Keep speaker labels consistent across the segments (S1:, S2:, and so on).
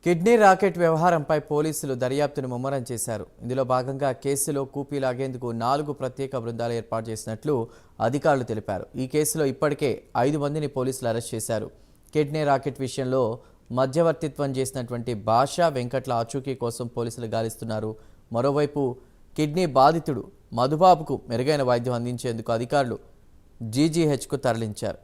S1: Kidney racket వ్యవహారంపై పోలీసులు దర్యాప్తును ముమ్మరం చేశారు. ఇందులో భాగంగా కేసులో కూపీ లాగేందుకు 4 ప్రత్యేక బృందాలు ఏర్పాటు చేసినట్లు అధికారులు తెలిపారు. ఈ కేసులో ఇప్పటికే 5 మందిని పోలీసులు అరెస్ట్ చేశారు. కిడ్నీ రాకెట్ విషయంలో మధ్యవర్తిత్వం చేసినటువంటి భాషా వెంకట్ల ఆచూకీ కోసం పోలీసులు గాలిస్తున్నారు. మరోవైపు కిడ్నీ బాధితుడు మధుబాబుకు మెరుగైన వైద్యం అందించేందుకు అధికారులు జీజీహెచ్కు తరలించారు.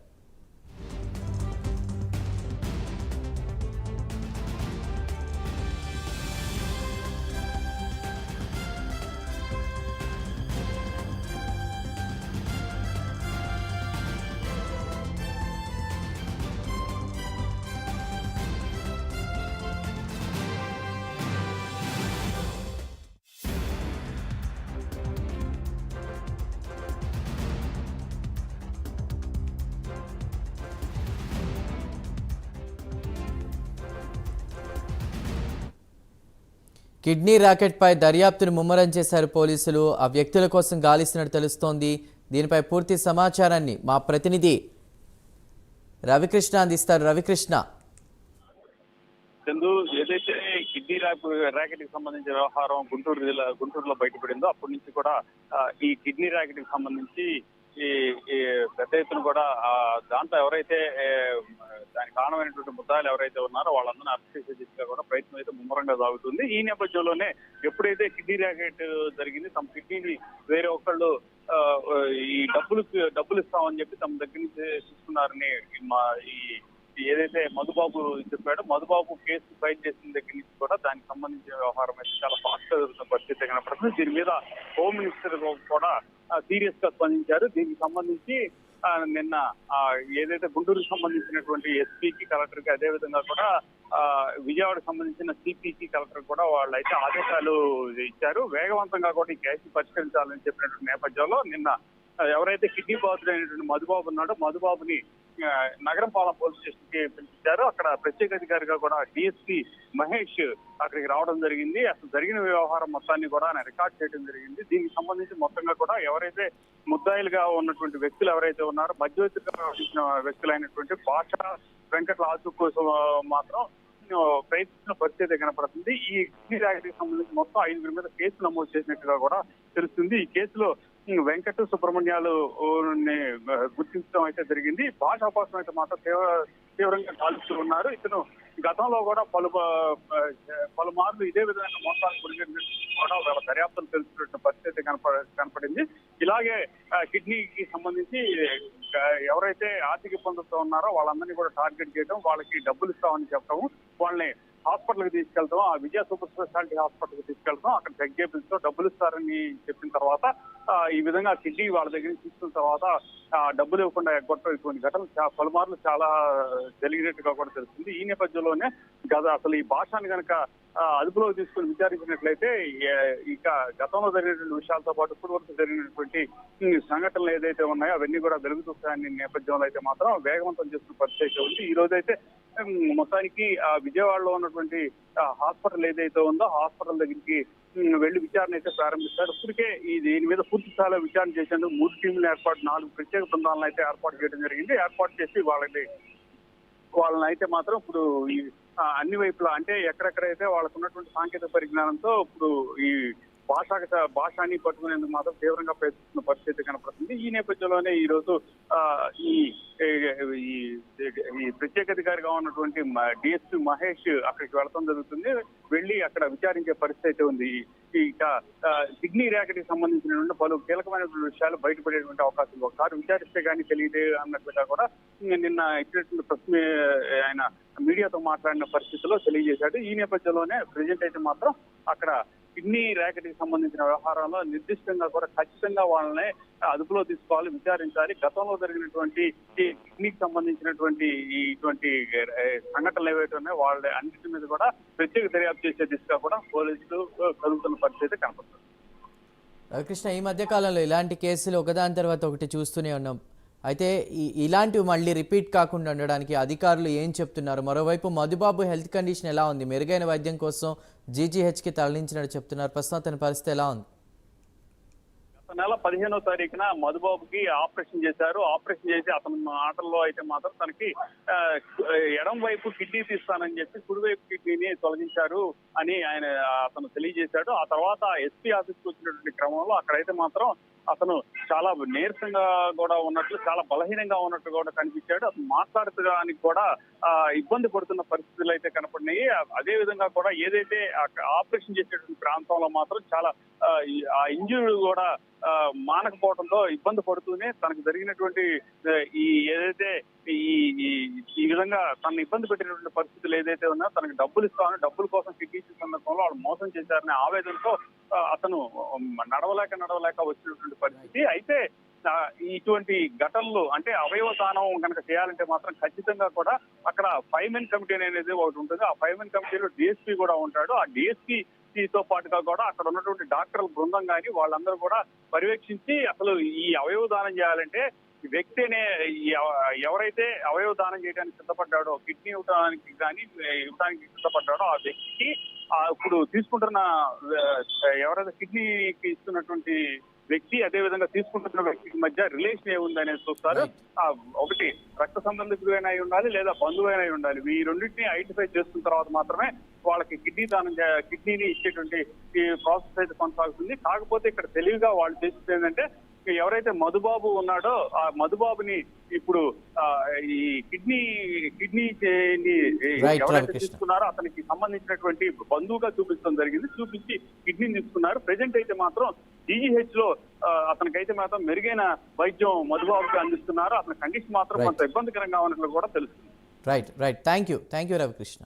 S1: కిడ్నీ రాకెట్పై దర్యాప్తును ముమ్మరం చేశారు పోలీసులు. ఆ వ్యక్తుల కోసం గాలిస్తున్నట్టు తెలుస్తోంది. దీనిపై పూర్తి సమాచారాన్ని మా ప్రతినిధి రవికృష్ణ అందిస్తారు. రవికృష్ణ,
S2: చందు, ఏదైతే కిడ్నీ ర్యాకెట్ కి సంబంధించిన వ్యవహారం గుంటూరులో బయటపడిందో అప్పటి నుంచి కూడా ఈ కిడ్నీ ర్యాకెట్ కి సంబంధించి ఈ ఈ పెద్ద ఎత్తున కూడా దాంట్లో ఎవరైతే దానికి కారణమైనటువంటి ముద్దాయిలు ఎవరైతే ఉన్నారో వాళ్ళందరినీ అరెస్ట్ చేసే దిశగా కూడా ప్రయత్నం అయితే ముమ్మరంగా సాగుతుంది. ఈ నేపథ్యంలోనే ఎప్పుడైతే కిడ్నీ ర్యాకెట్ జరిగింది, తమ కిడ్నీని వేరే ఒకళ్ళు ఈ డబ్బులు ఇస్తామని చెప్పి తమ దగ్గర నుంచి తీసుకున్నారని ఏదైతే మధుబాబు చెప్పాడో, మధుబాబు కేసు ఫైల్ చేసిన దగ్గర నుంచి కూడా దానికి సంబంధించిన వ్యవహారం అయితే చాలా ఫాస్ట్ గా జరుగుతున్న పరిస్థితి కనపడుతుంది. దీని మీద హోమ్ మినిస్టర్ కూడా సీరియస్ గా స్పందించారు. దీనికి సంబంధించి నిన్న ఏదైతే గుంటూరుకు సంబంధించినటువంటి ఎస్పీకి, కలెక్టర్ కి, అదే విధంగా కూడా విజయవాడకు సంబంధించిన సిపికి, కలెక్టర్ కూడా వాళ్ళు అయితే ఆదేశాలు ఇచ్చారు. వేగవంతంగా కూడా ఈ కేసు పరిష్కరించాలని చెప్పినటువంటి నేపథ్యంలో నిన్న ఎవరైతే కిడ్నీ బాధితుడైనటువంటి మధుబాబు ఉన్నాడో మధుబాబుని నగరంపాలెం పోలీస్ స్టేషన్ కి పిలిపించారు. అక్కడ ప్రత్యేక అధికారిగా కూడా డిఎస్పీ మహేష్ అక్కడికి రావడం జరిగింది. అసలు జరిగిన వ్యవహారం మొత్తాన్ని కూడా ఆయన రికార్డ్ చేయడం జరిగింది. దీనికి సంబంధించి మొత్తంగా కూడా ఎవరైతే ముద్దాయిలుగా ఉన్నటువంటి వ్యక్తులు ఎవరైతే ఉన్నారో, మధ్యవర్తిగా వ్యవహరించిన వ్యక్తులైనటువంటి భాషా వెంకట్ల ఆచూకీ కోసం మాత్రం ప్రయత్నించిన పరిస్థితి కనపడుతుంది. ఈ కిడ్నీ ర్యాకెట్ కి సంబంధించి మొత్తం 5 మీద కేసు నమోదు చేసినట్టుగా కూడా తెలుస్తుంది. ఈ కేసులో వెంకట సుబ్రహ్మణ్యాలు గుర్తించడం అయితే జరిగింది. భాషా కోసం అయితే మాత్రం తీవ్రంగా గాలిస్తూ ఉన్నారు. ఇతను గతంలో కూడా పలుమార్లు ఇదే విధంగా మోసాలు కూడా వాళ్ళ దర్యాప్తులు తెలుసుకున్న పరిస్థితి కనపడింది. ఇలాగే కిడ్నీకి సంబంధించి ఎవరైతే ఆర్థిక ఇబ్బందులతో ఉన్నారో వాళ్ళందరినీ కూడా టార్గెట్ చేయడం, వాళ్ళకి డబ్బులు ఇస్తామని చెప్పడం, వాళ్ళని హాస్పిటల్ కి తీసుకెళ్తాం, ఆ విజయ సూపర్ స్పెషాలిటీ హాస్పిటల్ కి తీసుకెళ్తాం, అక్కడ చెక్ చేపించడం, డబ్బులు ఇస్తారని చెప్పిన తర్వాత ఈ విధంగా కిడ్నీ వాళ్ళ దగ్గర నుంచి తీసుకున్న తర్వాత డబ్బులు ఇవ్వకుండా ఎగ్గొట్టడం, ఇటువంటి ఘటనలు పలుమార్లు చాలా జరిగినట్టుగా కూడా తెలుస్తుంది. ఈ నేపథ్యంలోనే అసలు ఈ భాషని కనుక అదుపులో తీసుకుని విచారించినట్లయితే ఇక గతంలో జరిగినటువంటి విషయాలతో పాటు ఇప్పటి వరకు జరిగినటువంటి సంఘటనలు ఏదైతే ఉన్నాయో అవన్నీ కూడా వెలుగుతూస్తాయని నేపథ్యంలో అయితే మాత్రం వేగవంతం చేస్తున్న పరిస్థితి ఉంది. ఈ రోజు అయితే మొత్తానికి విజయవాడలో ఉన్నటువంటి హాస్పిటల్ ఏదైతే ఉందో హాస్పిటల్ దగ్గరికి వెళ్లి విచారణ అయితే ప్రారంభిస్తారు. ఇప్పటికే దీని మీద పూర్తి స్థాయిలో విచారణ చేసేందుకు 3 టీంలు 4 ప్రత్యేక బృందాలను అయితే ఏర్పాటు చేయడం జరిగింది. ఏర్పాటు చేసి వాళ్ళని అయితే మాత్రం ఇప్పుడు ఈ అన్ని వైపులా అంటే ఎక్కడెక్కడైతే వాళ్ళకు ఉన్నటువంటి సాంకేతిక పరిజ్ఞానంతో ఇప్పుడు ఈ భాషని పట్టుకునేందుకు మాత్రం తీవ్రంగా ప్రయత్నిస్తున్న పరిస్థితి కనపడుతుంది. ఈ నేపథ్యంలోనే ఈ రోజు ఈ ప్రత్యేక అధికారిగా ఉన్నటువంటి డిఎస్పీ మహేష్ అక్కడికి వెళ్ళడం జరుగుతుంది. వెళ్ళి అక్కడ విచారించే పరిస్థితి ఉంది. ఇక కిడ్నీ ర్యాకెట్ కి సంబంధించినటువంటి పలు కీలకమైనటువంటి విషయాలు బయటపడేటువంటి అవకాశం ఒకసారి విచారిస్తే కానీ తెలియదు అన్నట్లుగా కూడా నిన్న ఇచ్చినటువంటి ఆయన మీడియాతో మాట్లాడిన పరిస్థితిలో తెలియజేశాడు. ఈ నేపథ్యంలోనే ప్రజెంట్ అయితే మాత్రం అక్కడ కిడ్నీ ర్యాకెట్ కి సంబంధించిన వ్యవహారంలో నిర్దిష్టంగా కూడా ఖచ్చితంగా వాళ్ళని అదుపులో తీసుకోవాలి, విచారించాలి. గతంలో జరిగినటువంటి కిడ్నీకి సంబంధించినటువంటి ఇటువంటి సంఘటనలు ఏవైతే ఉన్నాయో వాళ్ళ అన్నిటి మీద కూడా ప్రత్యేక దర్యాప్తు చేసే దిశగా కూడా పోలీసులు కదులుతున్న పరిస్థితి కనపడుతుంది.
S1: రవికృష్ణ, ఈ మధ్య కాలంలో ఇలాంటి కేసులు ఒకదాని తర్వాత ఒకటి చూస్తూనే ఉన్నాం. అయితే ఇలాంటివి మళ్ళీ రిపీట్ కాకుండా ఉండడానికి అధికారులు ఏం చెప్తున్నారు? మరోవైపు మధుబాబు హెల్త్ కండిషన్ ఎలా ఉంది? మెరుగైన వైద్యం కోసం జీజీహెచ్కి తరలించినట్టు చెప్తున్నారు. ప్రస్తుతం అతని పరిస్థితి ఎలా ఉంది?
S2: నెల 15వ తారీఖున మధుబాబుకి ఆపరేషన్ చేశారు. ఆపరేషన్ చేసి అతని మాటల్లో అయితే మాత్రం తనకి ఎడం వైపు కిడ్నీ తీస్తానని చెప్పి కుడివైపు కిడ్నీని తొలగించారు అని అతను తెలియజేశాడు. ఆ తర్వాత ఎస్పీ ఆఫీస్కి వచ్చినటువంటి క్రమంలో అక్కడైతే మాత్రం అతను చాలా నీరసంగా కూడా ఉన్నట్లు, చాలా బలహీనంగా ఉన్నట్టు కూడా కనిపించాడు. అతను మాట్లాడటానికి కూడా ఇబ్బంది పడుతున్న పరిస్థితులు అయితే కనపడినాయి. అదే విధంగా కూడా ఏదైతే ఆపరేషన్ చేసేటువంటి ప్రాంతంలో మాత్రం చాలా ఆ ఇంజురీ కూడా మానకపోవడంతో ఇబ్బంది పడుతూనే తనకు జరిగినటువంటి ఈ ఏదైతే ఈ విధంగా తనను ఇబ్బంది పెట్టినటువంటి పరిస్థితులు ఏదైతే ఉన్నా తనకు డబ్బులు ఇస్తామని డబ్బుల కోసం కిడ్నీ సందర్భంలో వాళ్ళు మోసం చేశారనే ఆవేదనతో అతను నడవలేక వచ్చినటువంటి పరిస్థితి. అయితే ఇటువంటి ఘటనలు అంటే అవయవ దానం కనుక చేయాలంటే మాత్రం ఖచ్చితంగా కూడా అక్కడ 5 మెన్ కమిటీ అనేది ఒకటి ఉంటుంది. ఆ 5 మెన్ కమిటీలో డిఎస్పీ కూడా ఉంటాడు. ఆ డిఎస్పీ తో పాటుగా కూడా అక్కడ ఉన్నటువంటి డాక్టర్ల బృందం కానీ వాళ్ళందరూ కూడా పర్యవేక్షించి అసలు ఈ అవయవ దానం చేయాలంటే వ్యక్తినే ఎవరైతే అవయవ దానం చేయడానికి సిద్ధపడ్డాడో, కిడ్నీ ఇవ్వడానికి సిద్ధపడ్డాడో ఆ వ్యక్తికి ఇప్పుడు తీసుకుంటున్న ఎవరైతే కిడ్నీకి ఇస్తున్నటువంటి వ్యక్తి అదే విధంగా తీసుకుంటున్న వ్యక్తికి మధ్య రిలేషన్ ఏముంది అనేది చూస్తారు. ఒకటి రక్త సంబంధికుడైనా అయి ఉండాలి, లేదా బంధువైనా అయి ఉండాలి. ఈ రెండింటిని ఐడెంటిఫై చేసుకున్న తర్వాత మాత్రమే వాళ్ళకి కిడ్నీని ఇచ్చేటువంటి ప్రాసెస్ అయితే కొనసాగుతుంది. కాకపోతే ఇక్కడ తెలివిగా వాళ్ళు చేసేది ఏంటంటే ఎవరైతే మధుబాబు ఉన్నాడో ఆ మధుబాబుని ఇప్పుడు ఈ కిడ్నీ ఎవరైతే తీసుకున్నారో అతనికి సంబంధించినటువంటి బంధువుగా చూపించడం జరిగింది. చూపించి కిడ్నీని తీసుకున్నారు. ప్రెజెంట్ అయితే మాత్రం జీజీహెచ్ లో అతనికైతే మాత్రం మెరుగైన వైద్యం మధుబాబుకి అందిస్తున్నారు. అతని కండిషన్ మాత్రం కొంత ఇబ్బందికరంగా ఉన్నట్లు కూడా తెలుస్తుంది.
S1: Right thank you Ravikrishna.